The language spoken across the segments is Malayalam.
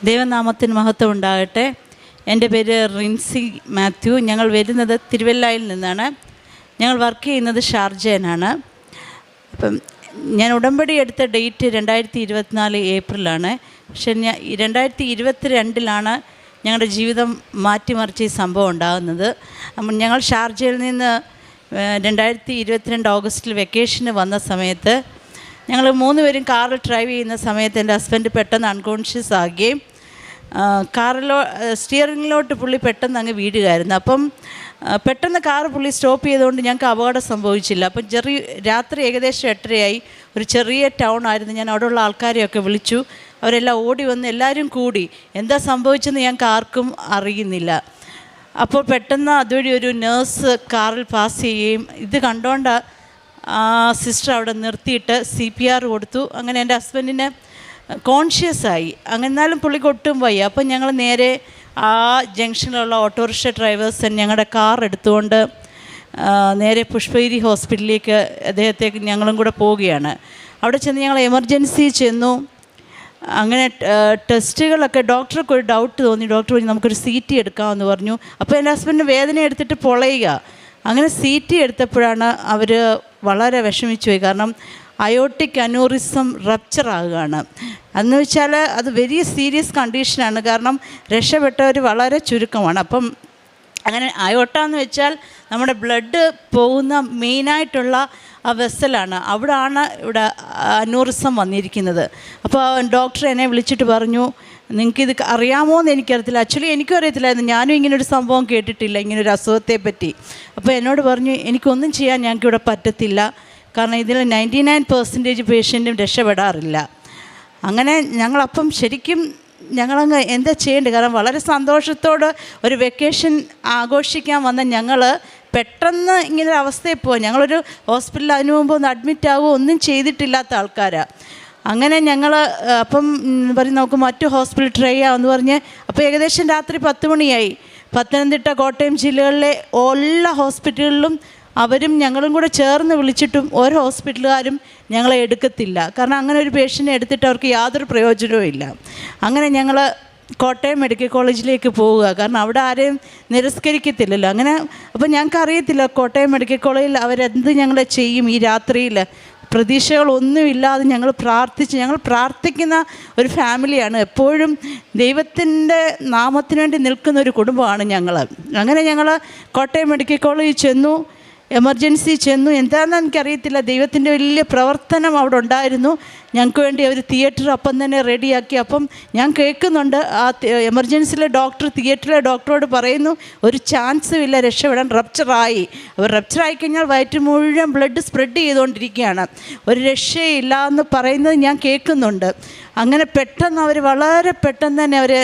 ദൈവനാമത്തിന് മഹത്വം ഉണ്ടാകട്ടെ. എൻ്റെ പേര് റിൻസി മാത്യു. ഞങ്ങൾ വരുന്നത് തിരുവല്ലയിൽ നിന്നാണ്. ഞങ്ങൾ വർക്ക് ചെയ്യുന്നത് ഷാർജയിലാണ്. അപ്പം ഞാൻ ഉടമ്പടി എടുത്ത ഡേറ്റ് 2024 ഏപ്രിലാണ്. പക്ഷെ 2022 ഞങ്ങളുടെ ജീവിതം മാറ്റിമറിച്ച് ഈ സംഭവം ഉണ്ടാകുന്നത്. ഞങ്ങൾ ഷാർജയിൽ നിന്ന് 2022 ഓഗസ്റ്റിൽ വെക്കേഷന് വന്ന സമയത്ത് ഞങ്ങൾ 3 പേരും കാറിൽ ഡ്രൈവ് ചെയ്യുന്ന സമയത്ത് എൻ്റെ ഹസ്ബൻഡ് പെട്ടെന്ന് അൺകോൺഷ്യസ് ആകുകയും സ്റ്റിയറിങ്ങിലോട്ട് പുള്ളി പെട്ടെന്ന് അങ്ങ് വീഴുകയായിരുന്നു. അപ്പം പെട്ടെന്ന് പുള്ളി സ്റ്റോപ്പ് ചെയ്തുകൊണ്ട് ഞങ്ങൾക്ക് അപകടം സംഭവിച്ചില്ല. അപ്പം രാത്രി ഏകദേശം 8:30 ഒരു ചെറിയ ടൗൺ ആയിരുന്നു. ഞാൻ അവിടെയുള്ള ആൾക്കാരെയൊക്കെ വിളിച്ചു. അവരെല്ലാം ഓടി വന്ന് എല്ലാവരും കൂടി എന്താ സംഭവിച്ചെന്ന് ഞങ്ങൾക്ക് ആർക്കും അറിയുന്നില്ല. അപ്പോൾ പെട്ടെന്ന് അതുവഴി ഒരു നേഴ്സ് കാറിൽ പാസ് ചെയ്യുകയും ഇത് കണ്ടുകൊണ്ട് സിസ്റ്റർ അവിടെ നിർത്തിയിട്ട് CPR കൊടുത്തു. അങ്ങനെ എൻ്റെ ഹസ്ബൻഡിന് കോൺഷ്യസ് ആയി. എന്നാലും പുള്ളിക്ക് ഒട്ടും വയ്യ. അപ്പം ഞങ്ങൾ നേരെ ആ ജംഗ്ഷനിലുള്ള ഓട്ടോറിക്ഷ ഡ്രൈവേഴ്സ് ഞങ്ങളുടെ കാർ എടുത്തുകൊണ്ട് നേരെ പുഷ്പഗിരി ഹോസ്പിറ്റലിലേക്ക് അദ്ദേഹത്തേക്ക് ഞങ്ങളും കൂടെ പോവുകയാണ്. അവിടെ ചെന്ന് ഞങ്ങൾ എമർജൻസി ചെന്നു. അങ്ങനെ ടെസ്റ്റുകളൊക്കെ ഡോക്ടർക്ക് ഒരു ഡൗട്ട് തോന്നി. ഡോക്ടർ പറഞ്ഞു നമുക്കൊരു CT എടുക്കാമെന്ന് പറഞ്ഞു. അപ്പോൾ എൻ്റെ ഹസ്ബൻഡിന് വേദന എടുത്തിട്ട് പൊളയുക. അങ്ങനെ CT എടുത്തപ്പോഴാണ് അവർ വളരെ വിഷമിച്ചു പോയി. കാരണം അയോട്ടിക് അനൂറിസം റപ്ചർ ആകുകയാണ്. എന്ന് വെച്ചാൽ അത് വെരി സീരിയസ് കണ്ടീഷനാണ്. കാരണം രക്ഷപ്പെട്ടവർ വളരെ ചുരുക്കമാണ്. അപ്പം അങ്ങനെ അയോട്ട എന്ന് വെച്ചാൽ നമ്മുടെ ബ്ലഡ് പോകുന്ന മെയിനായിട്ടുള്ള ആ വെസലാണ്. അവിടെയാണ് ഇവിടെ അനൂറിസം വന്നിരിക്കുന്നത്. അപ്പോൾ ഡോക്ടർ എന്നെ വിളിച്ചിട്ട് പറഞ്ഞു നിങ്ങൾക്കിത് അറിയാമോ എന്ന് എനിക്കറിയത്തില്ല. ആക്ച്വലി എനിക്കും അറിയത്തില്ലായിരുന്നു. ഞാനും ഇങ്ങനൊരു സംഭവം കേട്ടിട്ടില്ല, ഇങ്ങനൊരു അസുഖത്തെ പറ്റി. അപ്പോൾ എന്നോട് പറഞ്ഞു എനിക്കൊന്നും ചെയ്യാൻ ഞങ്ങൾക്കിവിടെ പറ്റത്തില്ല. കാരണം ഇതിൽ 99% പേഷ്യൻറ്റും രക്ഷപ്പെടാറില്ല. അങ്ങനെ ഞങ്ങളപ്പം ശരിക്കും ഞങ്ങളങ്ങ് എന്താ ചെയ്യേണ്ടത്? കാരണം വളരെ സന്തോഷത്തോട് ഒരു വെക്കേഷൻ ആഘോഷിക്കാൻ വന്ന ഞങ്ങൾ പെട്ടെന്ന് ഇങ്ങനൊരു അവസ്ഥയിൽ പോകാം. ഞങ്ങളൊരു ഹോസ്പിറ്റലിൽ അതിനു മുമ്പ് ഒന്ന് അഡ്മിറ്റ് ആവുകയോ ഒന്നും ചെയ്തിട്ടില്ലാത്ത ആൾക്കാരാണ്. അങ്ങനെ ഞങ്ങൾ അപ്പം പറഞ്ഞ് നമുക്ക് മറ്റു ഹോസ്പിറ്റൽ ട്രൈ ചെയ്യാമെന്ന് പറഞ്ഞ് അപ്പോൾ ഏകദേശം രാത്രി 10 മണിയായി. പത്തനംതിട്ട, കോട്ടയം ജില്ലകളിലെ എല്ലാ ഹോസ്പിറ്റലുകളിലും അവരും ഞങ്ങളും കൂടെ ചേർന്ന് വിളിച്ചിട്ടും ഓരോ ഹോസ്പിറ്റലുകാരും ഞങ്ങളെ എടുക്കത്തില്ല. കാരണം അങ്ങനെ ഒരു പേഷ്യൻറ്റിനെ എടുത്തിട്ട് അവർക്ക് യാതൊരു പ്രയോജനവും ഇല്ല. അങ്ങനെ ഞങ്ങൾ കോട്ടയം മെഡിക്കൽ കോളേജിലേക്ക് പോവുക. കാരണം അവിടെ ആരെയും നിരസ്കരിക്കത്തില്ലല്ലോ. അങ്ങനെ അപ്പോൾ ഞങ്ങൾക്ക് അറിയത്തില്ല കോട്ടയം മെഡിക്കൽ കോളേജിൽ അവരെന്ത് ഞങ്ങളെ ചെയ്യും. ഈ രാത്രിയിൽ പ്രതീക്ഷകളൊന്നുമില്ലാതെ ഞങ്ങൾ പ്രാർത്ഥിക്കുന്ന ഒരു ഫാമിലിയാണ്. എപ്പോഴും ദൈവത്തിൻ്റെ നാമത്തിന് വേണ്ടി നിൽക്കുന്ന ഒരു കുടുംബമാണ് ഞങ്ങൾ. അങ്ങനെ ഞങ്ങൾ കോട്ടയം മെഡിക്കൽ കോളേജിൽ ചെന്നു, എമർജൻസി ചെന്നു. എന്താണെന്ന് എനിക്കറിയത്തില്ല. ദൈവത്തിൻ്റെ വലിയ പ്രവർത്തനം അവിടെ ഉണ്ടായിരുന്നു. ഞങ്ങൾക്ക് വേണ്ടി അവർ തിയേറ്റർ അപ്പം തന്നെ റെഡിയാക്കി. അപ്പം ഞാൻ കേൾക്കുന്നുണ്ട് ആ എമർജൻസിയിലെ തിയേറ്ററിലെ ഡോക്ടറോട് പറയുന്നു ഒരു ചാൻസും ഇല്ല രക്ഷപ്പെടാൻ, റപ്ചറായി. അവർ റപ്ചറായി കഴിഞ്ഞാൽ വയറ്റ് മുഴുവൻ ബ്ലഡ് സ്പ്രെഡ് ചെയ്തുകൊണ്ടിരിക്കുകയാണ്, ഒരു രക്ഷയില്ല എന്ന് പറയുന്നത് ഞാൻ കേൾക്കുന്നുണ്ട്. അങ്ങനെ പെട്ടെന്ന് അവർ വളരെ പെട്ടെന്ന് തന്നെ അവർ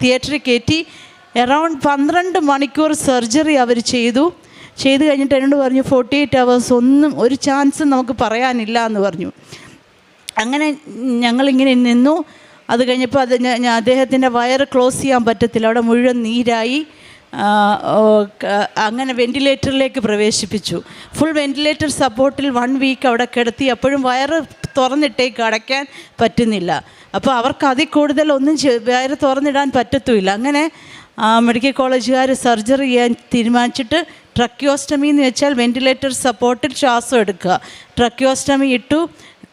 തിയേറ്ററിൽ കയറ്റി. അറൗണ്ട് 12 മണിക്കൂർ സർജറി അവർ ചെയ്തു കഴിഞ്ഞിട്ട് എന്നോട് പറഞ്ഞു 48 hours ഒരു ചാൻസും നമുക്ക് പറയാനില്ല എന്ന് പറഞ്ഞു. അങ്ങനെ ഞങ്ങളിങ്ങനെ നിന്നു. അത് കഴിഞ്ഞപ്പോൾ അദ്ദേഹത്തിൻ്റെ വയറ് ക്ലോസ് ചെയ്യാൻ പറ്റത്തില്ല, അവിടെ മുഴുവൻ നീരായി. അങ്ങനെ വെൻറ്റിലേറ്ററിലേക്ക് പ്രവേശിപ്പിച്ചു. ഫുൾ വെൻറ്റിലേറ്റർ സപ്പോർട്ടിൽ 1 വീക്ക് അവിടെ കിടത്തി. അപ്പോഴും വയറ് തുറന്നിട്ടേക്ക് അടയ്ക്കാൻ പറ്റുന്നില്ല. അപ്പോൾ അവർക്ക് അതിൽ കൂടുതലൊന്നും വയറ് തുറന്നിടാൻ പറ്റത്തുമില്ല. അങ്ങനെ മെഡിക്കൽ കോളേജുകാർ സർജറി ചെയ്യാൻ തീരുമാനിച്ചിട്ട് ട്രക്കിയോസ്റ്റമി എന്ന് വെച്ചാൽ വെൻറ്റിലേറ്റർ സപ്പോർട്ടിൽ ശ്വാസം എടുക്കുക. ട്രക്കിയോസ്റ്റമി ഇട്ടു.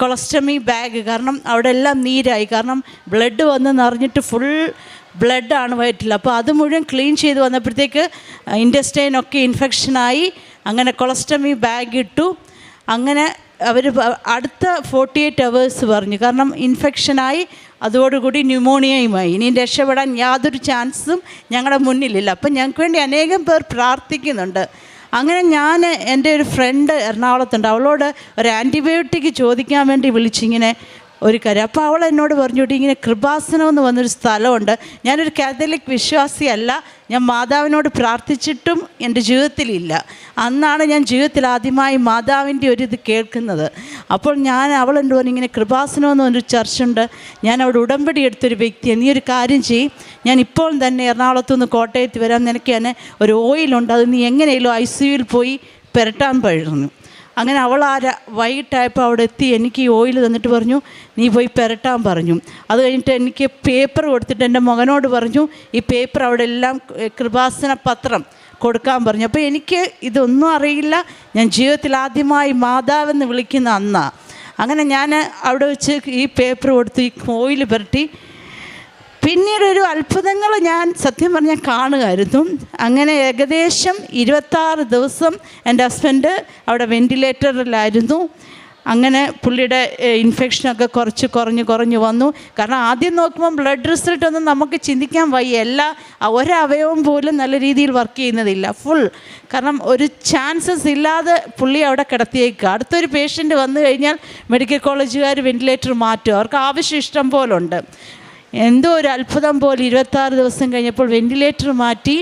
കൊളസ്റ്റമി ബാഗ്, കാരണം അവിടെ എല്ലാം നീരായി. കാരണം ബ്ലഡ് വന്ന് നിറഞ്ഞിട്ട് ഫുൾ ബ്ലഡാണ് വയറ്റിൽ. അപ്പോൾ അത് മുഴുവൻ ക്ലീൻ ചെയ്ത് വന്നപ്പോഴത്തേക്ക് ഇൻറ്റസ്റ്റൈനൊക്കെ ഇൻഫെക്ഷനായി. അങ്ങനെ കൊളസ്റ്റമി ബാഗ് ഇട്ടു. അങ്ങനെ അവർ അടുത്ത 48 hours പറഞ്ഞു. കാരണം ഇൻഫെക്ഷനായി, അതോടുകൂടി ന്യൂമോണിയയുമായി. ഇനിയും രക്ഷപ്പെടാൻ യാതൊരു ചാൻസും ഞങ്ങളുടെ മുന്നിലില്ല. അപ്പം ഞങ്ങൾക്ക് വേണ്ടി അനേകം പേർ പ്രാർത്ഥിക്കുന്നുണ്ട്. അങ്ങനെ ഞാൻ എൻ്റെ ഒരു ഫ്രണ്ട് എറണാകുളത്തുണ്ട്, അവളോട് ഒരു ആൻറ്റിബയോട്ടിക് ചോദിക്കാൻ വേണ്ടി വിളിച്ചിങ്ങനെ ഒരു കാര്യം. അപ്പോൾ അവൾ എന്നോട് പറഞ്ഞോട്ടി ഇങ്ങനെ കൃപാസനം എന്ന് വന്നൊരു സ്ഥലമുണ്ട്. ഞാനൊരു കാത്തലിക് വിശ്വാസിയല്ല, ഞാൻ മാതാവിനോട് പ്രാർത്ഥിച്ചിട്ടും എൻ്റെ ജീവിതത്തിലില്ല. അന്നാണ് ഞാൻ ജീവിതത്തിൽ ആദ്യമായി മാതാവിൻ്റെ ഒരിത് കേൾക്കുന്നത്. അപ്പോൾ അവൾ എന്നോട് പറഞ്ഞു ഇങ്ങനെ കൃപാസനം എന്ന് പറഞ്ഞൊരു ചർച്ചുണ്ട്, ഞാൻ അവിടെ ഉടമ്പടി എടുത്തൊരു വ്യക്തിയാണ്, നീ ഒരു കാര്യം ചെയ്യും, ഞാൻ ഇപ്പോൾ തന്നെ എറണാകുളത്തു നിന്ന് കോട്ടയത്ത് വരാം, നിനക്ക് തന്നെ ഒരു ഓയിലുണ്ട്, അത് നീ എങ്ങനെയല്ലോ ICUവിൽ പോയി പുരട്ടാൻ പറഞ്ഞു. അങ്ങനെ അവൾ വൈകിട്ടായപ്പോൾ അവിടെ എത്തി എനിക്ക് ഈ ഓയിൽ തന്നിട്ട് പറഞ്ഞു നീ പോയി പുരട്ടാൻ പറഞ്ഞു. അത് കഴിഞ്ഞിട്ട് എനിക്ക് പേപ്പർ കൊടുത്തിട്ട് എൻ്റെ മകനോട് പറഞ്ഞു ഈ പേപ്പർ അവിടെ എല്ലാം കൃപാസന പത്രം കൊടുക്കാൻ പറഞ്ഞു. അപ്പോൾ എനിക്ക് ഇതൊന്നും അറിയില്ല. ഞാൻ ജീവിതത്തിൽ ആദ്യമായി മാതാവെന്ന് വിളിക്കുന്ന അന്നാണ്. അങ്ങനെ ഞാൻ അവിടെ വെച്ച് ഈ പേപ്പർ കൊടുത്ത് ഈ ഓയിൽ പുരട്ടി. പിന്നീടൊരു അത്ഭുതങ്ങൾ ഞാൻ സത്യം പറഞ്ഞാൽ കാണുമായിരുന്നു. അങ്ങനെ ഏകദേശം 26 ദിവസം എൻ്റെ ഹസ്ബൻഡ് അവിടെ വെൻറ്റിലേറ്ററിലായിരുന്നു. അങ്ങനെ പുള്ളിയുടെ ഇൻഫെക്ഷനൊക്കെ കുറഞ്ഞു വന്നു. കാരണം ആദ്യം നോക്കുമ്പോൾ ബ്ലഡ് റിസൾട്ടൊന്നും നമുക്ക് ചിന്തിക്കാൻ വയ്യ. ഒരവയവം പോലും നല്ല രീതിയിൽ വർക്ക് ചെയ്യുന്നതില്ല, ഫുൾ. കാരണം ഒരു ചാൻസസ് ഇല്ലാതെ പുള്ളി അവിടെ കിടത്തിയേക്കുക. അടുത്തൊരു പേഷ്യൻ്റ് വന്നു കഴിഞ്ഞാൽ മെഡിക്കൽ കോളേജുകാർ വെൻറ്റിലേറ്റർ മാറ്റും, അവർക്ക് ആവശ്യം ഇഷ്ടം പോലുണ്ട്. എന്തോ ഒരു അത്ഭുതം പോലെ 26 ദിവസം കഴിഞ്ഞപ്പോൾ വെൻറ്റിലേറ്റർ മാറ്റി,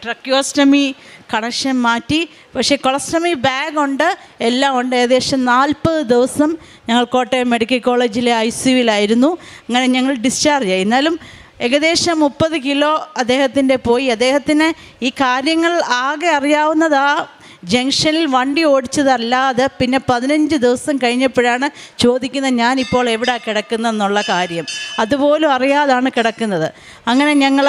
ട്രക്യോസ്റ്റമി കണക്ഷൻ മാറ്റി. പക്ഷേ കൊളസ്റ്റമി ബാഗ് ഉണ്ട്, എല്ലാം ഉണ്ട്. ഏകദേശം 40 ദിവസം ഞങ്ങൾ കോട്ടയം മെഡിക്കൽ കോളേജിലെ ICUവിലായിരുന്നു. അങ്ങനെ ഞങ്ങൾ ഡിസ്ചാർജ് ആയി. എന്നാലും ഏകദേശം 30 കിലോ അദ്ദേഹത്തിൻ്റെ പോയി. അദ്ദേഹത്തിന് ഈ കാര്യങ്ങൾ ആകെ അറിയാവുന്നത് ജംഗ്ഷനിൽ വണ്ടി ഓടിച്ചതല്ലാതെ പിന്നെ 15 ദിവസം കഴിഞ്ഞപ്പോഴാണ് ചോദിക്കുന്നത് ഞാനിപ്പോൾ എവിടെ കിടക്കുന്നതെന്നുള്ള കാര്യം. അതുപോലും അറിയാതാണ് കിടക്കുന്നത്. അങ്ങനെ ഞങ്ങൾ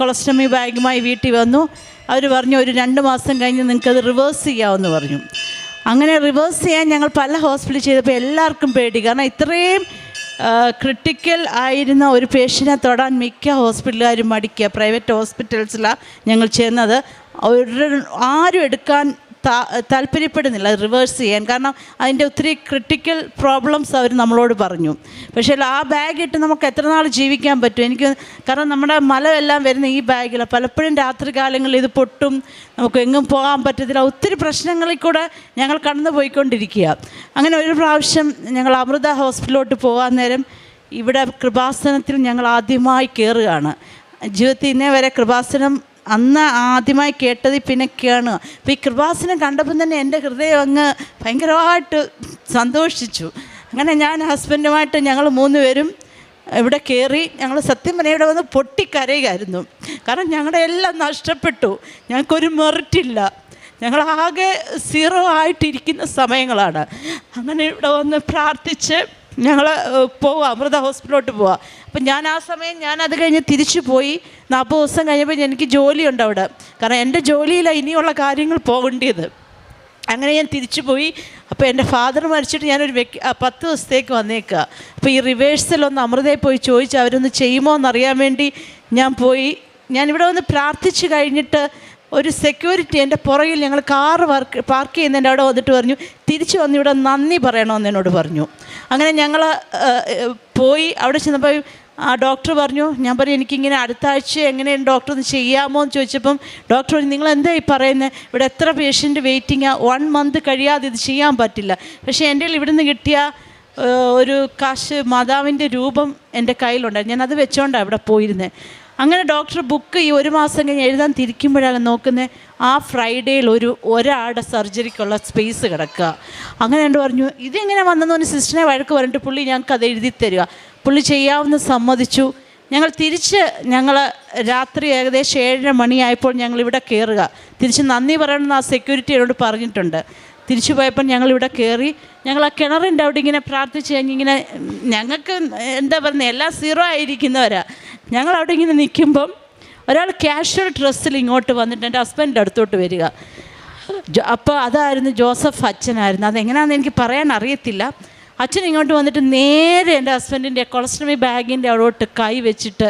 കൊളസ്റ്റമി ബാഗുമായി വീട്ടിൽ വന്നു. അവർ പറഞ്ഞു ഒരു 2 മാസം കഴിഞ്ഞ് നിങ്ങൾക്കത് റിവേഴ്സ് ചെയ്യാമെന്ന് പറഞ്ഞു. അങ്ങനെ റിവേഴ്സ് ചെയ്യാൻ ഞങ്ങൾ പല ഹോസ്പിറ്റലിൽ ചെയ്തപ്പോൾ എല്ലാവർക്കും പേടി. കാരണം ഇത്രയും ക്രിട്ടിക്കൽ ആയിരുന്ന ഒരു പേഷ്യനെ തൊടാൻ മിക്ക ഹോസ്പിറ്റലുകാരും മടിക്കുക. പ്രൈവറ്റ് ഹോസ്പിറ്റൽസിലാണ് ഞങ്ങൾ ചെന്നത്. ആരും എടുക്കാൻ താല്പര്യപ്പെടുന്നില്ല റിവേഴ്സ് ചെയ്യാൻ. കാരണം അതിൻ്റെ ഒത്തിരി ക്രിട്ടിക്കൽ പ്രോബ്ലംസ് അവർ നമ്മളോട് പറഞ്ഞു. പക്ഷേ ആ ബാഗ് ഇട്ട് നമുക്ക് എത്ര നാൾ ജീവിക്കാൻ പറ്റും? കാരണം നമ്മുടെ മലമെല്ലാം വരുന്ന ഈ ബാഗിലാണ്. പലപ്പോഴും രാത്രി കാലങ്ങളിൽ ഇത് പൊട്ടും, നമുക്ക് എങ്ങും പോകാൻ പറ്റത്തില്ല. ഒത്തിരി പ്രശ്നങ്ങളിൽ കൂടെ ഞങ്ങൾ കടന്നു പോയിക്കൊണ്ടിരിക്കുക. അങ്ങനെ ഒരു പ്രാവശ്യം ഞങ്ങൾ അമൃത ഹോസ്പിറ്റലിലോട്ട് പോകാൻ നേരം ഇവിടെ കൃപാസനത്തിൽ ഞങ്ങൾ ആദ്യമായി കയറുകയാണ്. ജീവിതത്തിൽ ഇന്നേ വരെ കൃപാസനം അന്ന് ആദ്യമായി കേട്ടത് പിന്നെ കാണുക. അപ്പോൾ ഈ കൃപാസനം കണ്ടപ്പം തന്നെ എൻ്റെ ഹൃദയം അങ്ങ് ഭയങ്കരമായിട്ട് സന്തോഷിച്ചു. അങ്ങനെ ഞാൻ ഹസ്ബൻഡുമായിട്ട് ഞങ്ങൾ 3 പേരും ഇവിടെ കയറി. ഞങ്ങൾ സത്യം പറഞ്ഞാൽ ഇവിടെ വന്ന് പൊട്ടിക്കരയുകയായിരുന്നു. കാരണം ഞങ്ങളുടെ എല്ലാം നഷ്ടപ്പെട്ടു, ഞങ്ങൾക്കൊരു മെറിറ്റില്ല, ഞങ്ങളാകെ 0 ആയിട്ടിരിക്കുന്ന സമയങ്ങളാണ്. അങ്ങനെ ഇവിടെ വന്ന് പ്രാർത്ഥിച്ച് ഞങ്ങൾ പോവുക, അമൃത ഹോസ്പിറ്റലിലോട്ട് പോവുക. അപ്പം ഞാൻ ആ സമയം അത് കഴിഞ്ഞ് തിരിച്ചു പോയി. 40 ദിവസം കഴിഞ്ഞപ്പോൾ എനിക്ക് ജോലിയുണ്ട് അവിടെ. കാരണം എൻ്റെ ജോലിയിലാണ് ഇനിയുള്ള കാര്യങ്ങൾ പോകേണ്ടത്. അങ്ങനെ ഞാൻ തിരിച്ചു പോയി. അപ്പോൾ എൻ്റെ ഫാദർ മരിച്ചിട്ട് ഞാനൊരു 10 ദിവസത്തേക്ക് വന്നേക്കുക. അപ്പോൾ ഈ റിവേഴ്സലൊന്ന് അമൃതയിൽ പോയി ചോദിച്ച് അവരൊന്ന് ചെയ്യുമോ എന്നറിയാൻ വേണ്ടി ഞാൻ പോയി. ഞാനിവിടെ വന്ന് പ്രാർത്ഥിച്ച് കഴിഞ്ഞിട്ട് ഒരു സെക്യൂരിറ്റി എൻ്റെ പുറകിൽ ഞങ്ങൾ കാറ് പാർക്ക് ചെയ്യുന്നതിൻ്റെ അവിടെ വന്നിട്ട് പറഞ്ഞു തിരിച്ചു വന്ന് ഇവിടെ നന്ദി പറയണമെന്ന് എന്നോട് പറഞ്ഞു. അങ്ങനെ ഞങ്ങൾ പോയി. അവിടെ ചെന്നപ്പോൾ ആ ഡോക്ടർ പറഞ്ഞു, ഞാൻ പറഞ്ഞു എനിക്കിങ്ങനെ അടുത്ത ആഴ്ച എങ്ങനെയാണ് ഡോക്ടർ ഒന്ന് ചെയ്യാമോ എന്ന് ചോദിച്ചപ്പം ഡോക്ടർ പറഞ്ഞു നിങ്ങൾ എന്താ ഈ പറയുന്നത്, ഇവിടെ എത്ര പേഷ്യൻ്റ് വെയിറ്റിംഗാണ്, 1 മന്ത് കഴിയാതെ ഇത് ചെയ്യാൻ പറ്റില്ല. പക്ഷേ എൻ്റെ ഇവിടുന്ന് കിട്ടിയ ഒരു കാശ് മാതാവിൻ്റെ രൂപം എൻ്റെ കയ്യിലുണ്ടായിരുന്നു. ഞാനത് വെച്ചോണ്ടാണ് ഇവിടെ പോയിരുന്നത്. അങ്ങനെ ഡോക്ടർ ബുക്ക് ഈ 1 മാസം കഴിഞ്ഞ് എഴുതാൻ തിരിക്കുമ്പോഴാണ് നോക്കുന്നത് ആ ഫ്രൈഡേയിൽ ഒരാളുടെ സർജറിക്കുള്ള സ്പേസ് കിടക്കുക. അങ്ങനെ എന്നോട് പറഞ്ഞു ഇതെങ്ങനെ വന്നെന്ന് പറഞ്ഞ് സിസ്റ്ററിനെ വഴക്ക് പറഞ്ഞിട്ട് പുള്ളി ഞങ്ങൾക്ക് അത് എഴുതി തരിക. പുള്ളി ചെയ്യാവുന്ന സമ്മതിച്ചു. ഞങ്ങൾ രാത്രി ഏകദേശം 7:30 മണിയായപ്പോൾ ഞങ്ങളിവിടെ കയറുക. തിരിച്ച് നന്ദി പറയണമെന്ന് ആ സെക്യൂരിറ്റി എന്നോട് പറഞ്ഞിട്ടുണ്ട്. തിരിച്ചു പോയപ്പോൾ ഞങ്ങളിവിടെ കയറി. ഞങ്ങൾ ആ കിണറിൻ്റെ അവിടെ ഇങ്ങനെ പ്രാർത്ഥിച്ച് കഴിഞ്ഞിങ്ങനെ ഞങ്ങൾക്ക് എന്താ പറയുന്നത് എല്ലാം 0 ആയിരിക്കുന്നവരാ. ഞങ്ങളവിടെ ഇങ്ങനെ നിൽക്കുമ്പം ഒരാൾ കാഷ്വൽ ഡ്രസ്സിൽ ഇങ്ങോട്ട് വന്നിട്ട് എൻ്റെ ഹസ്ബൻഡിൻ്റെ അടുത്തോട്ട് വരിക. അപ്പോൾ അതായിരുന്നു ജോസഫ് അച്ഛനായിരുന്നു. അതെങ്ങനെയാണെന്ന് എനിക്ക് പറയാൻ അറിയത്തില്ല. അച്ഛൻ ഇങ്ങോട്ട് വന്നിട്ട് നേരെ എൻ്റെ ഹസ്ബൻഡിൻ്റെ കൊളസ്റ്റമി ബാഗിൻ്റെ അവിടോട്ട് കൈ വെച്ചിട്ട്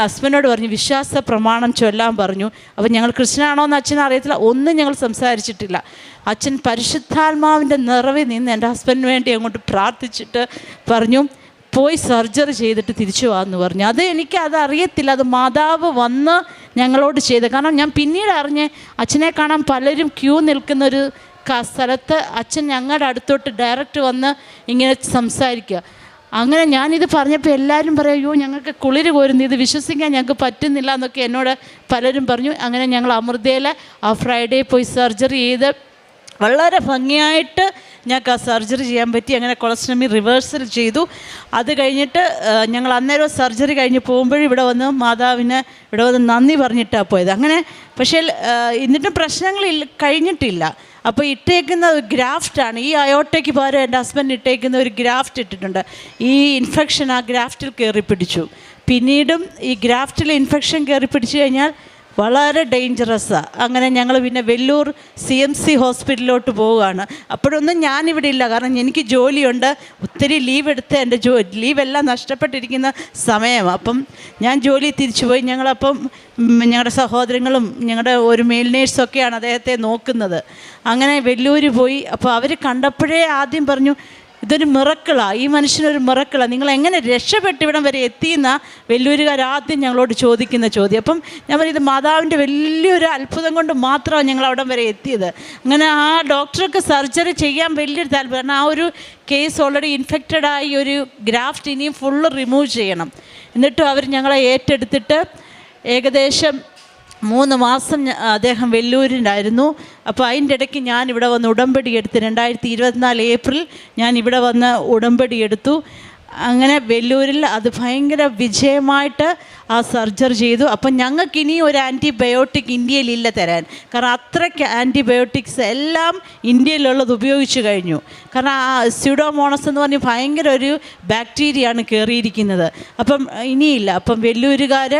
ഹസ്ബൻഡിനോട് പറഞ്ഞു വിശ്വാസ പ്രമാണം ചൊല്ലാൻ പറഞ്ഞു. അപ്പോൾ ഞങ്ങൾ ക്രിസ്ത്യനാണോ എന്ന് അച്ഛനെ അറിയത്തില്ല, ഒന്നും ഞങ്ങൾ സംസാരിച്ചിട്ടില്ല. അച്ഛൻ പരിശുദ്ധാത്മാവിൻ്റെ നിറവിൽ നിന്ന് എൻ്റെ ഹസ്ബൻഡിന് വേണ്ടി അങ്ങോട്ട് പ്രാർത്ഥിച്ചിട്ട് പറഞ്ഞു പോയി സർജറി ചെയ്തിട്ട് തിരിച്ചു വാന്ന് പറഞ്ഞു. അത് അറിയത്തില്ല, അത് മാതാവ് വന്ന് ഞങ്ങളോട് ചെയ്ത്. കാരണം ഞാൻ പിന്നീട് അറിഞ്ഞ് അച്ഛനെ കാണാൻ പലരും ക്യൂ നിൽക്കുന്നൊരു സ്ഥലത്ത് അച്ഛൻ ഞങ്ങളുടെ അടുത്തോട്ട് ഡയറക്റ്റ് വന്ന് ഇങ്ങനെ സംസാരിക്കുക. അങ്ങനെ ഞാനിത് പറഞ്ഞപ്പോൾ എല്ലാവരും പറയും അയ്യോ ഞങ്ങൾക്ക് കുളിര് കോരുന്നു, ഇത് വിശ്വസിക്കാൻ ഞങ്ങൾക്ക് പറ്റുന്നില്ല എന്നൊക്കെ എന്നോട് പലരും പറഞ്ഞു. അങ്ങനെ ഞങ്ങൾ അമൃതയിൽ ആ ഫ്രൈഡേ പോയി സർജറി ചെയ്ത് വളരെ ഭംഗിയായിട്ട് ഞങ്ങൾക്ക് ആ സർജറി ചെയ്യാൻ പറ്റി. അങ്ങനെ കൊളസ്റ്റമി റിവേഴ്സൽ ചെയ്തു. അത് കഴിഞ്ഞിട്ട് ഞങ്ങൾ അന്നേരം സർജറി കഴിഞ്ഞ് പോകുമ്പോഴും ഇവിടെ വന്ന് മാതാവിന് ഇവിടെ വന്ന് നന്ദി പറഞ്ഞിട്ടാണ് പോയത്. അങ്ങനെ പക്ഷേ എന്നിട്ടും പ്രശ്നങ്ങൾ കഴിഞ്ഞിട്ടില്ല. അപ്പോൾ ഇട്ടേക്കുന്ന ഗ്രാഫ്റ്റാണ്. ഈ അയോട്ടയ്ക്ക് പകരം എൻ്റെ ഹസ്ബൻഡ് ഇട്ടേക്കുന്ന ഒരു ഗ്രാഫ്റ്റ് ഇട്ടിട്ടുണ്ട്. ഈ ഇൻഫെക്ഷൻ ആ ഗ്രാഫ്റ്റിൽ കയറി പിടിച്ചു. പിന്നീടും ഈ ഗ്രാഫ്റ്റിൽ ഇൻഫെക്ഷൻ കയറി പിടിച്ചു കഴിഞ്ഞാൽ വളരെ ഡേഞ്ചറസാണ്. അങ്ങനെ ഞങ്ങൾ പിന്നെ വെല്ലൂർ CMC ഹോസ്പിറ്റലിലോട്ട് പോവുകയാണ്. അപ്പോഴൊന്നും ഞാനിവിടെ ഇല്ല, കാരണം എനിക്ക് ജോലിയുണ്ട്. ഒത്തിരി ലീവ് എടുത്ത് എൻ്റെ ലീവെല്ലാം നഷ്ടപ്പെട്ടിരിക്കുന്ന സമയമാണ്. അപ്പം ഞാൻ ജോലി തിരിച്ചു പോയി. ഞങ്ങളപ്പം ഞങ്ങളുടെ സഹോദരങ്ങളും ഞങ്ങളുടെ ഒരു മെയിൽ നേഴ്സൊക്കെയാണ് അദ്ദേഹത്തെ നോക്കുന്നത്. അങ്ങനെ വെല്ലൂർ പോയി. അപ്പോൾ അവർ കണ്ടപ്പോഴേ ആദ്യം പറഞ്ഞു, ഇതൊരു മിറക്കിളാണ്, ഈ മനുഷ്യനൊരു മിറക്കിളാണ്, നിങ്ങൾ എങ്ങനെ രക്ഷപ്പെട്ട് ഇവിടം വരെ എത്തിയെന്ന വെല്ലൂരുകാർ ആദ്യം ഞങ്ങളോട് ചോദിക്കുന്ന ചോദ്യം. അപ്പം ഞാൻ പറയും, ഇത് മാതാവിൻ്റെ വലിയൊരു അത്ഭുതം കൊണ്ട് മാത്രമാണ് ഞങ്ങൾ അവിടം വരെ എത്തിയത്. അങ്ങനെ ആ ഡോക്ടർക്ക് സർജറി ചെയ്യാൻ വലിയൊരു താല്പര്യം. കാരണം ആ ഒരു കേസ് ഓൾറെഡി ഇൻഫെക്റ്റഡായി ഒരു ഗ്രാഫ്റ്റ് ഇനിയും ഫുള്ള് റിമൂവ് ചെയ്യണം. എന്നിട്ടും അവർ ഞങ്ങളെ ഏറ്റെടുത്തിട്ട് ഏകദേശം 3 മാസം അദ്ദേഹം വെല്ലൂരിലായിരുന്നു. അപ്പോൾ അതിൻ്റെ ഇടയ്ക്ക് ഞാൻ ഇവിടെ വന്ന് ഉടമ്പടി എടുത്ത് 2024 ഏപ്രിൽ ഞാൻ ഇവിടെ വന്ന് ഉടമ്പടി എടുത്തു. അങ്ങനെ വെല്ലൂരിൽ അത് ഭയങ്കര വിജയമായിട്ട് ആ സർജറി ചെയ്തു. അപ്പം ഞങ്ങൾക്ക് ഇനിയും ഒരു ആൻറ്റിബയോട്ടിക് ഇന്ത്യയിലില്ല തരാൻ. കാരണം അത്രയ്ക്ക് ആൻറ്റിബയോട്ടിക്സ് എല്ലാം ഇന്ത്യയിലുള്ളത് ഉപയോഗിച്ച് കഴിഞ്ഞു. കാരണം ആ സ്യൂഡോമോണസ് എന്ന് പറഞ്ഞ് ഭയങ്കര ഒരു ബാക്ടീരിയയാണ് കയറിയിരിക്കുന്നത്. അപ്പം ഇനിയില്ല. അപ്പം വെല്ലൂരുകാർ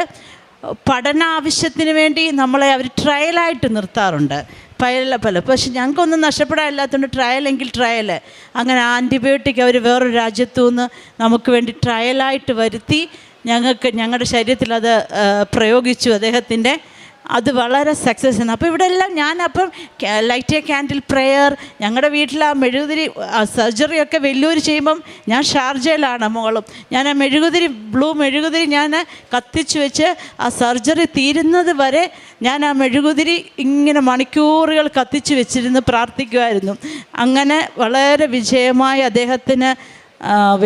പഠനാവശ്യത്തിന് വേണ്ടി നമ്മളെ അവർ ട്രയലായിട്ട് നിർത്താറുണ്ട് പല. പക്ഷെ ഞങ്ങൾക്കൊന്നും നഷ്ടപ്പെടാനില്ലാത്തതുകൊണ്ട് ട്രയലെങ്കിൽ ട്രയൽ. അങ്ങനെ ആൻറ്റിബയോട്ടിക് അവർ വേറൊരു രാജ്യത്തു നിന്ന് നമുക്ക് വേണ്ടി ട്രയലായിട്ട് വരുത്തി ഞങ്ങളുടെ ശരീരത്തിൽ അത് പ്രയോഗിച്ചു അദ്ദേഹത്തിൻ്റെ. അത് വളരെ സക്സസ് ആണ്. അപ്പോൾ ഇവിടെ എല്ലാം ഞാനപ്പം ലൈറ്റ് എ ക്യാൻഡിൽ പ്രെയർ, ഞങ്ങളുടെ വീട്ടിൽ ആ മെഴുകുതിരി സർജറിയൊക്കെ വെല്ലൂർ ചെയ്യുമ്പം ഞാൻ ഷാർജയിലാണ് മോളും. ഞാൻ ആ ബ്ലൂ മെഴുകുതിരി ഞാൻ കത്തിച്ച് വെച്ച് ആ സർജറി തീരുന്നത് വരെ ഞാൻ ആ മെഴുകുതിരി ഇങ്ങനെ മണിക്കൂറുകൾ കത്തിച്ച് വെച്ചിരുന്ന് പ്രാർത്ഥിക്കുമായിരുന്നു. അങ്ങനെ വളരെ വിജയമായി അദ്ദേഹത്തിന്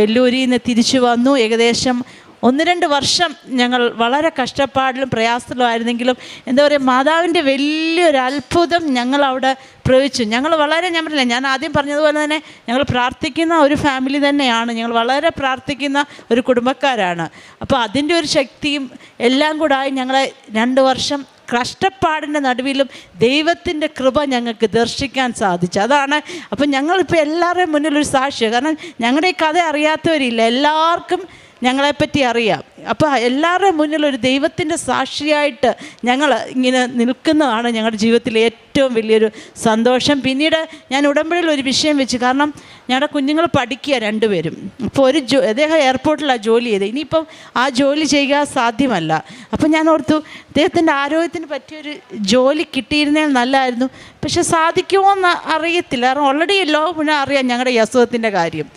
വെല്ലൂരിൽ നിന്ന് തിരിച്ചു വന്നു. ഏകദേശം 1-2 വർഷം ഞങ്ങൾ വളരെ കഷ്ടപ്പാടിലും പ്രയാസത്തിലുമായിരുന്നെങ്കിലും എന്താ പറയുക, മാതാവിൻ്റെ വലിയൊരു അത്ഭുതം ഞങ്ങളവിടെ പ്രയോഗിച്ചു. ഞങ്ങൾ വളരെ, ഞാൻ ആദ്യം പറഞ്ഞതുപോലെ തന്നെ ഞങ്ങൾ പ്രാർത്ഥിക്കുന്ന ഒരു ഫാമിലി തന്നെയാണ്. ഞങ്ങൾ വളരെ പ്രാർത്ഥിക്കുന്ന ഒരു കുടുംബക്കാരാണ്. അപ്പോൾ അതിൻ്റെ ഒരു ശക്തിയും എല്ലാം കൂടായി ഞങ്ങളെ 2 വർഷം കഷ്ടപ്പാടിൻ്റെ നടുവിലും ദൈവത്തിൻ്റെ കൃപ ഞങ്ങൾക്ക് ദർശിക്കാൻ സാധിച്ചു. അതാണ്. അപ്പം ഞങ്ങളിപ്പോൾ എല്ലാവരുടെയും മുന്നിലൊരു സാക്ഷിയാണ്. കാരണം ഞങ്ങളുടെ ഈ കഥ അറിയാത്തവരില്ല, എല്ലാവർക്കും ഞങ്ങളെപ്പറ്റി അറിയാം. അപ്പോൾ എല്ലാവരുടെയും മുന്നിലൊരു ദൈവത്തിൻ്റെ സാക്ഷിയായിട്ട് ഞങ്ങൾ ഇങ്ങനെ നിൽക്കുന്നതാണ് ഞങ്ങളുടെ ജീവിതത്തിലെ ഏറ്റവും വലിയൊരു സന്തോഷം. പിന്നീട് ഞാൻ ഉടമ്പടിയിൽ ഒരു വിഷയം വെച്ച്, കാരണം ഞങ്ങളുടെ കുഞ്ഞുങ്ങൾ പഠിക്കുക 2 പേരും. അപ്പോൾ അദ്ദേഹം എയർപോർട്ടിലാണ് ജോലി ചെയ്തത്. ഇനിയിപ്പം ആ ജോലി ചെയ്യുക സാധ്യമല്ല. അപ്പം ഞാൻ ഓർത്തു, അദ്ദേഹത്തിൻ്റെ ആരോഗ്യത്തിന് പറ്റിയൊരു ജോലി കിട്ടിയിരുന്നേൽ നല്ലതായിരുന്നു. പക്ഷെ സാധിക്കുമോ എന്ന് അറിയത്തില്ല. കാരണം ഓൾറെഡി മുന്നേ അറിയാം ഞങ്ങളുടെ ഈ അസുഖത്തിൻ്റെ കാര്യം.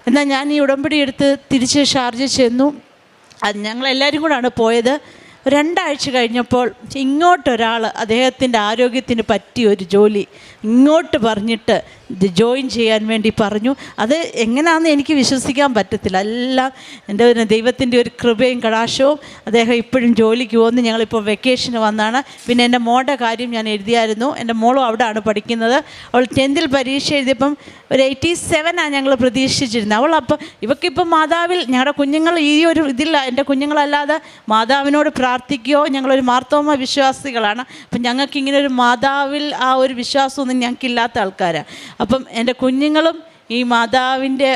എന്നാൽ ഞാൻ ഈ ഉടമ്പടി എടുത്ത് തിരിച്ച് ഷാർജ ചെന്നു. അത് ഞങ്ങളെല്ലാവരും കൂടാണ് പോയത്. 2 ആഴ്ച കഴിഞ്ഞപ്പോൾ ഇങ്ങോട്ടൊരാൾ അദ്ദേഹത്തിൻ്റെ ആരോഗ്യത്തിന് പറ്റിയൊരു ജോലി ഇങ്ങോട്ട് പറഞ്ഞിട്ട് ഇത് ജോയിൻ ചെയ്യാൻ വേണ്ടി പറഞ്ഞു. അത് എങ്ങനെയാണെന്ന് എനിക്ക് വിശ്വസിക്കാൻ പറ്റത്തില്ല. എല്ലാം എൻ്റെ ദൈവത്തിൻ്റെ ഒരു കൃപയും കടാശവും. അദ്ദേഹം ഇപ്പോഴും ജോലിക്ക് പോകുന്നു. ഞങ്ങളിപ്പോൾ വെക്കേഷന് വന്നാണ്. പിന്നെ എൻ്റെ മോളുടെ കാര്യം ഞാൻ എഴുതിയായിരുന്നു. എൻ്റെ മോളും അവിടെയാണ് പഠിക്കുന്നത്. അവൾ 10th പരീക്ഷ എഴുതിയപ്പം ഒരു 87 ഞങ്ങൾ പ്രതീക്ഷിച്ചിരുന്നത്. അവളപ്പം ഇവക്കിപ്പം മാതാവിൽ ഞങ്ങളുടെ കുഞ്ഞുങ്ങൾ ഈ ഒരു ഇതില്ല, എൻ്റെ കുഞ്ഞുങ്ങളല്ലാതെ മാതാവിനോട് പ്രാർത്ഥിക്കുകയോ, ഞങ്ങളൊരു മാർത്തോമ വിശ്വാസികളാണ്. അപ്പം ഞങ്ങൾക്കിങ്ങനെ ഒരു മാതാവിൽ ആ ഒരു വിശ്വാസമൊന്നും ഞങ്ങൾക്കില്ലാത്ത ആൾക്കാരാണ്. അപ്പം എൻ്റെ കുഞ്ഞുങ്ങളും ഈ മാതാവിൻ്റെ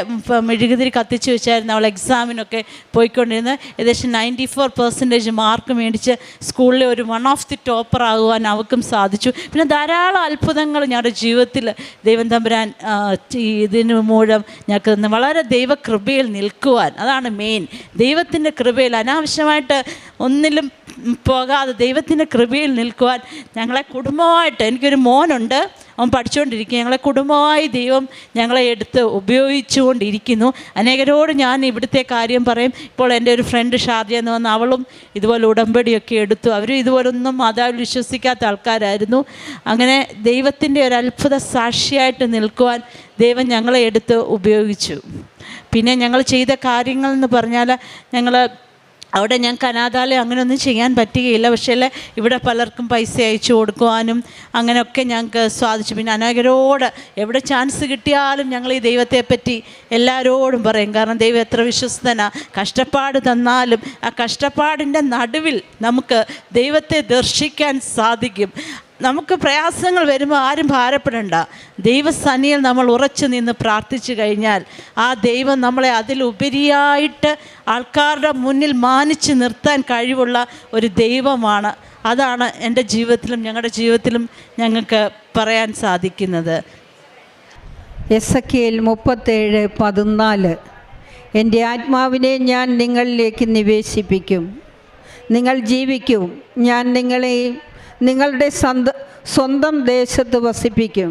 മെഴുകുതിരി കത്തിച്ച് വെച്ചായിരുന്നു അവൾ എക്സാമിനൊക്കെ പോയിക്കൊണ്ടിരുന്നത്. ഏകദേശം 94% മാർക്ക് മേടിച്ച് സ്കൂളിലെ ഒരു 1 ഓഫ് ദി ടോപ്പർ ആകുവാൻ അവർക്കും സാധിച്ചു. പിന്നെ ധാരാളം അത്ഭുതങ്ങൾ ഞങ്ങളുടെ ജീവിതത്തിൽ ദൈവം തമ്പുരാൻ ഇതിന് മൂലം ഞങ്ങൾക്ക് വളരെ ദൈവകൃപയിൽ നിൽക്കുവാൻ, അതാണ് മെയിൻ. ദൈവത്തിൻ്റെ കൃപയിൽ അനാവശ്യമായിട്ട് ഒന്നിലും പോകാതെ ദൈവത്തിൻ്റെ കൃപയിൽ നിൽക്കുവാൻ ഞങ്ങളെ കുടുംബമായിട്ട്, എനിക്കൊരു മോനുണ്ട്, അവൻ പഠിച്ചുകൊണ്ടിരിക്കുക. ഞങ്ങളെ കുടുംബമായി ദൈവം ഞങ്ങളെ എടുത്ത് ഉപയോഗിച്ചുകൊണ്ടിരിക്കുന്നു. അനേകരോട് ഞാൻ ഇവിടുത്തെ കാര്യം പറയും. ഇപ്പോൾ എൻ്റെ ഒരു ഫ്രണ്ട് ഷാർജ എന്ന് വന്ന അവളും ഇതുപോലെ ഉടമ്പടിയൊക്കെ എടുത്തു. അവരും ഇതുപോലൊന്നും മാതാവിൽ വിശ്വസിക്കാത്ത ആൾക്കാരായിരുന്നു. അങ്ങനെ ദൈവത്തിൻ്റെ ഒരു അത്ഭുത സാക്ഷിയായിട്ട് നിൽക്കുവാൻ ദൈവം ഞങ്ങളെ എടുത്ത് ഉപയോഗിച്ചു. പിന്നെ ഞങ്ങൾ ചെയ്ത കാര്യങ്ങൾ എന്ന് പറഞ്ഞാൽ, ഞങ്ങൾ അവിടെ ഞങ്ങൾക്ക് അനാഥാലയം അങ്ങനെയൊന്നും ചെയ്യാൻ പറ്റുകയില്ല. പക്ഷേ ഇവിടെ പലർക്കും പൈസ അയച്ചു കൊടുക്കുവാനും അങ്ങനെയൊക്കെ ഞങ്ങൾക്ക് സാധിച്ചു. പിന്നെ അനേകരോട് എവിടെ ചാൻസ് കിട്ടിയാലും ഞങ്ങൾ ഈ ദൈവത്തെപ്പറ്റി എല്ലാവരോടും പറയും. കാരണം ദൈവം എത്ര വിശ്വസ്തനാണ്. കഷ്ടപ്പാട് തന്നാലും ആ കഷ്ടപ്പാടിൻ്റെ നടുവിൽ നമുക്ക് ദൈവത്തെ ദർശിക്കാൻ സാധിക്കും. നമുക്ക് പ്രയാസങ്ങൾ വരുമ്പോൾ ആരും ഭാരപ്പെടേണ്ട. ദൈവസന്നിധിയിൽ നമ്മൾ ഉറച്ചു നിന്ന് പ്രാർത്ഥിച്ചു കഴിഞ്ഞാൽ ആ ദൈവം നമ്മളെ അതിലുപരിയായിട്ട് ആൾക്കാരുടെ മുന്നിൽ മാനിച്ച് നിർത്താൻ കഴിവുള്ള ഒരു ദൈവമാണ്. അതാണ് എൻ്റെ ജീവിതത്തിലും ഞങ്ങളുടെ ജീവിതത്തിലും ഞങ്ങൾക്ക് പറയാൻ സാധിക്കുന്നത്. എസെക്കിയേൽ 37:14 എൻ്റെ ആത്മാവിനെ ഞാൻ നിങ്ങളിലേക്ക് നിവേശിപ്പിക്കും, നിങ്ങൾ ജീവിക്കും, ഞാൻ നിങ്ങളെയും നിങ്ങളുടെ സ്വന്തം ദേശത്ത് വസിപ്പിക്കും.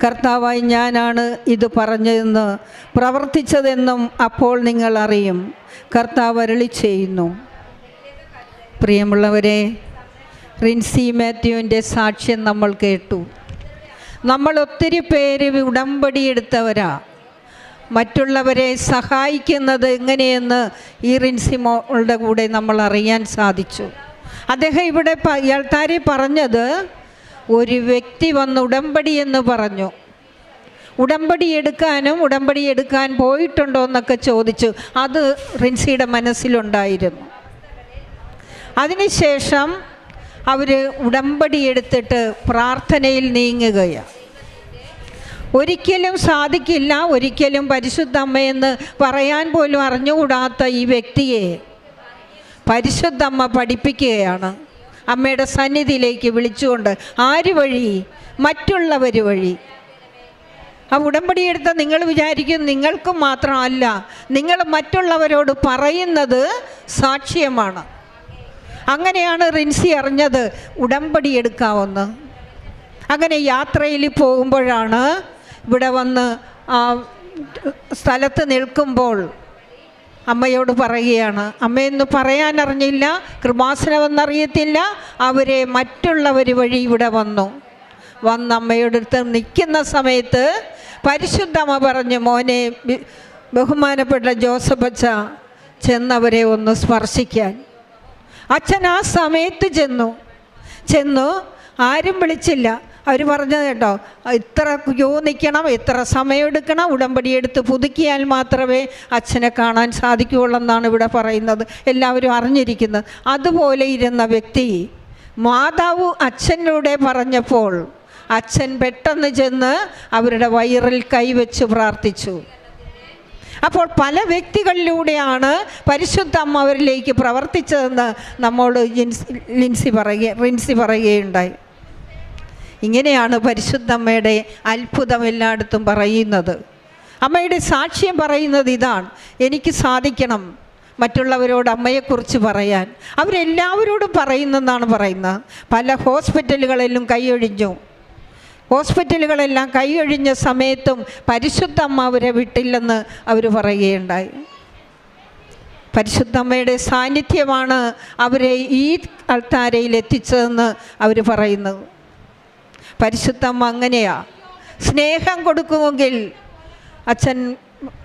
കർത്താവായി ഞാനാണ് ഇത് പറഞ്ഞതെന്ന് പ്രവർത്തിച്ചതെന്നും അപ്പോൾ നിങ്ങൾ അറിയും. കർത്താവ് അരുളി ചെയ്യുന്നു. പ്രിയമുള്ളവരെ, റിൻസി മാത്യുവിൻ്റെ സാക്ഷ്യം നമ്മൾ കേട്ടു. നമ്മൾ ഒത്തിരി പേര് ഉടമ്പടിയെടുത്തവരാ. മറ്റുള്ളവരെ സഹായിക്കുന്നത് എങ്ങനെയെന്ന് ഈ റിൻസി മോളുടെ കൂടെ നമ്മൾ അറിയാൻ സാധിച്ചു. അദ്ദേഹം ഇവിടെ ഇയാൾക്കാരെ പറഞ്ഞത്, ഒരു വ്യക്തി വന്ന് ഉടമ്പടി എന്ന് പറഞ്ഞു. ഉടമ്പടി എടുക്കാൻ പോയിട്ടുണ്ടോ എന്നൊക്കെ ചോദിച്ചു. അത് റിൻസിയുടെ മനസ്സിലുണ്ടായിരുന്നു. അതിനുശേഷം അവർ ഉടമ്പടി എടുത്തിട്ട് പ്രാർത്ഥനയിൽ നീങ്ങുകയാണ്. ഒരിക്കലും സാധിക്കില്ല, ഒരിക്കലും പരിശുദ്ധ അമ്മയെന്ന് പറയാൻ പോലും അറിഞ്ഞുകൂടാത്ത ഈ വ്യക്തിയെ പരിശുദ്ധ അമ്മ പഠിപ്പിക്കുകയാണ്. അമ്മയുടെ സന്നിധിയിലേക്ക് വിളിച്ചുകൊണ്ട്. ആര് വഴി? മറ്റുള്ളവർ വഴി. ആ ഉടമ്പടിയെടുത്ത നിങ്ങൾ വിചാരിക്കും നിങ്ങൾക്കും മാത്രമല്ല, നിങ്ങൾ മറ്റുള്ളവരോട് പറയുന്നത് സാക്ഷ്യമാണ്. അങ്ങനെയാണ് റിൻസി അറിഞ്ഞത് ഉടമ്പടി എടുക്കാമെന്ന്. അങ്ങനെ യാത്രയിൽ പോകുമ്പോഴാണ് ഇവിടെ വന്ന് ആ സ്ഥലത്ത് നിൽക്കുമ്പോൾ അമ്മയോട് പറയുകയാണ്, അമ്മയെന്ന് പറയാൻ അറിഞ്ഞില്ല, കൃപാസനമെന്നറിയത്തില്ല, അവരെ മറ്റുള്ളവർ വഴി ഇവിടെ വന്ന് അമ്മയുടെ അടുത്ത് നിൽക്കുന്ന സമയത്ത് പരിശുദ്ധമ്മ പറഞ്ഞു, മോനെ ബഹുമാനപ്പെട്ട ജോസഫ് അച്ഛ ചെന്നവരെ ഒന്ന് സ്പർശിക്കാൻ. അച്ഛൻ ആ സമയത്ത് ചെന്നു ആരും വിളിച്ചില്ല. അവർ പറഞ്ഞത് കേട്ടോ, ഇത്ര ക്യൂ നിൽക്കണം, ഇത്ര സമയമെടുക്കണം, ഉടമ്പടി എടുത്ത് പുതുക്കിയാൽ മാത്രമേ അച്ഛനെ കാണാൻ സാധിക്കുകയുള്ളെന്നാണ് ഇവിടെ പറയുന്നത്, എല്ലാവരും അറിഞ്ഞിരിക്കുന്നത്. അതുപോലെ ഇരുന്ന വ്യക്തി മാതാവ് അച്ഛനോടെ പറഞ്ഞപ്പോൾ അച്ഛൻ പെട്ടെന്ന് ചെന്ന് അവരുടെ വയറിൽ കൈവച്ച് പ്രാർത്ഥിച്ചു. അപ്പോൾ പല വ്യക്തികളിലൂടെയാണ് പരിശുദ്ധ അമ്മ അവരിലേക്ക് പ്രവർത്തിച്ചതെന്ന് നമ്മോട് റിൻസി പറയുകയുണ്ടായി. ഇങ്ങനെയാണ് പരിശുദ്ധ അമ്മയുടെ അത്ഭുതം എല്ലായിടത്തും പറയുന്നത്. അമ്മയുടെ സാക്ഷ്യം പറയുന്നത് ഇതാണ്, എനിക്ക് സാധിക്കണം മറ്റുള്ളവരോട് അമ്മയെക്കുറിച്ച് പറയാൻ. അവരെല്ലാവരോടും പറയുന്നെന്നാണ് പറയുന്നത്. പല ഹോസ്പിറ്റലുകളിലും കൈയൊഴിഞ്ഞു. ഹോസ്പിറ്റലുകളെല്ലാം കൈയൊഴിഞ്ഞ സമയത്തും പരിശുദ്ധ അമ്മ അവരെ വിട്ടില്ലെന്ന് അവർ പറയുകയുണ്ടായി. പരിശുദ്ധ അമ്മയുടെ സാന്നിധ്യമാണ് അവരെ ഈ അൾത്താരയിൽ എത്തിച്ചതെന്ന് അവർ പറയുന്നത്. പരിശുദ്ധ അമ്മ അങ്ങനെയാ. സ്നേഹം കൊടുക്കുമെങ്കിൽ അച്ഛൻ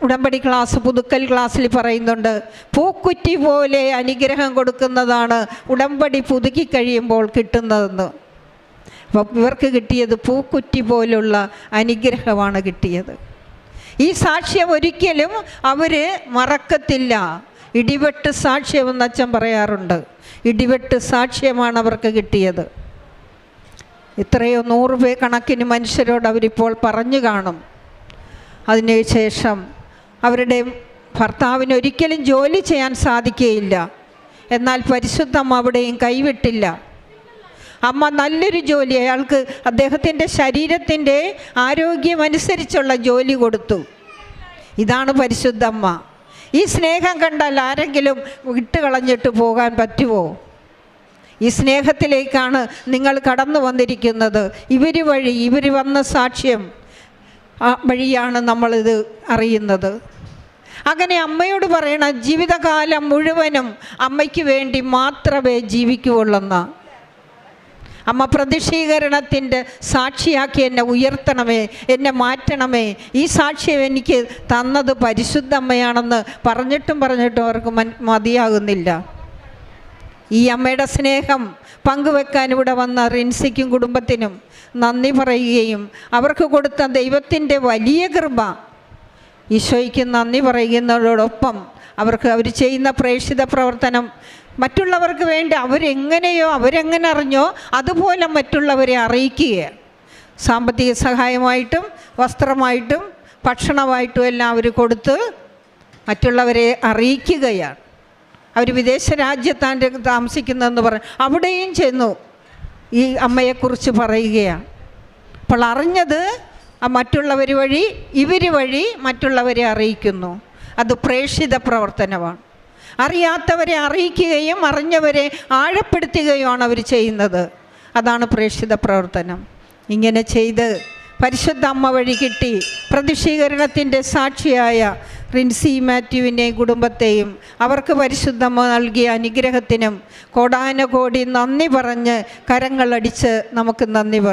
ഉടമ്പടി പുതുക്കൽ ക്ലാസ്സിൽ പറയുന്നുണ്ട്, പൂക്കുറ്റി പോലെ അനുഗ്രഹം കൊടുക്കുന്നതാണ് ഉടമ്പടി പുതുക്കി കഴിയുമ്പോൾ കിട്ടുന്നതെന്ന്. അപ്പം ഇവർക്ക് കിട്ടിയത് പൂക്കുറ്റി പോലുള്ള അനുഗ്രഹമാണ് കിട്ടിയത്. ഈ സാക്ഷ്യം ഒരിക്കലും അവർ മറക്കത്തില്ല. ഇടിവെട്ട് സാക്ഷ്യമെന്ന് അച്ഛൻ പറയാറുണ്ട്. ഇടിവെട്ട് സാക്ഷ്യമാണ് അവർക്ക് കിട്ടിയത്. ഇത്രയോ 100 കണക്കിന് മനുഷ്യരോട് അവരിപ്പോൾ പറഞ്ഞു കാണും. അതിനുശേഷം അവരുടെ ഭർത്താവിന് ഒരിക്കലും ജോലി ചെയ്യാൻ സാധിക്കുകയില്ല. എന്നാൽ പരിശുദ്ധ അമ്മ അവിടെയും കൈവിട്ടില്ല. അമ്മ നല്ലൊരു ജോലി അയാൾക്ക് അദ്ദേഹത്തിൻ്റെ ശരീരത്തിൻ്റെ ആരോഗ്യമനുസരിച്ചുള്ള ജോലി കൊടുത്തു. ഇതാണ് പരിശുദ്ധ അമ്മ. ഈ സ്നേഹം കണ്ടാൽ ആരെങ്കിലും വിട്ടുകളഞ്ഞിട്ട് പോകാൻ പറ്റുമോ? ഈ സ്നേഹത്തിലേക്കാണ് നിങ്ങൾ കടന്നു വന്നിരിക്കുന്നത്. ഇവർ വന്ന സാക്ഷ്യം വഴിയാണ് നമ്മളിത് അറിയുന്നത്. അങ്ങനെ അമ്മയോട് പറയണം, ജീവിതകാലം മുഴുവനും അമ്മയ്ക്ക് വേണ്ടി മാത്രമേ ജീവിക്കുകയുള്ളെന്ന്. അമ്മ പ്രതിഷ്ഠീകരണത്തിൻ്റെ സാക്ഷിയാക്കി എന്നെ ഉയർത്തണമേ, എന്നെ മാറ്റണമേ. ഈ സാക്ഷ്യം എനിക്ക് തന്നത് പരിശുദ്ധ അമ്മയാണെന്ന് പറഞ്ഞിട്ടും അവർക്ക് മതിയാകുന്നില്ല. ഈ അമ്മയുടെ സ്നേഹം പങ്കുവെക്കാൻ ഇവിടെ വന്ന റിൻസിക്കും കുടുംബത്തിനും നന്ദി പറയുകയും അവർക്ക് കൊടുത്ത ദൈവത്തിൻ്റെ വലിയ കൃപ ഈശോയ്ക്ക് നന്ദി പറയുന്നതോടൊപ്പം അവർ ചെയ്യുന്ന പ്രേക്ഷിത പ്രവർത്തനം മറ്റുള്ളവർക്ക് വേണ്ടി അവരെങ്ങനെ അറിഞ്ഞോ അതുപോലെ മറ്റുള്ളവരെ അറിയിക്കുകയാണ്. സാമ്പത്തിക സഹായമായിട്ടും വസ്ത്രമായിട്ടും ഭക്ഷണമായിട്ടും എല്ലാം അവർ കൊടുത്ത് മറ്റുള്ളവരെ അറിയിക്കുകയാണ്. അവർ വിദേശ രാജ്യത്താണ് താമസിക്കുന്നതെന്ന് പറഞ്ഞു, അവിടെയും ചെന്നു ഈ അമ്മയെക്കുറിച്ച് പറയുകയാണ്. അപ്പോൾ അറിഞ്ഞത് മറ്റുള്ളവർ വഴി, ഇവർ വഴി മറ്റുള്ളവരെ അറിയിക്കുന്നു. അത് പ്രേക്ഷിത പ്രവർത്തനമാണ്. അറിയാത്തവരെ അറിയിക്കുകയും അറിഞ്ഞവരെ ആഴപ്പെടുത്തുകയുമാണ് അവർ ചെയ്യുന്നത്. അതാണ് പ്രേക്ഷിത പ്രവർത്തനം. ഇങ്ങനെ ചെയ്ത് പരിശുദ്ധ അമ്മ വഴി കിട്ടി പ്രതിഷീകരണത്തിൻ്റെ സാക്ഷിയായ റിൻസി മാത്യുവിനെയും കുടുംബത്തെയും അവർക്ക് പരിശുദ്ധമ്മ നൽകിയ അനുഗ്രഹത്തിനും കോടാനുകോടി നന്ദി പറഞ്ഞ് കരങ്ങളടിച്ച് നമുക്ക് നന്ദി പറയാം.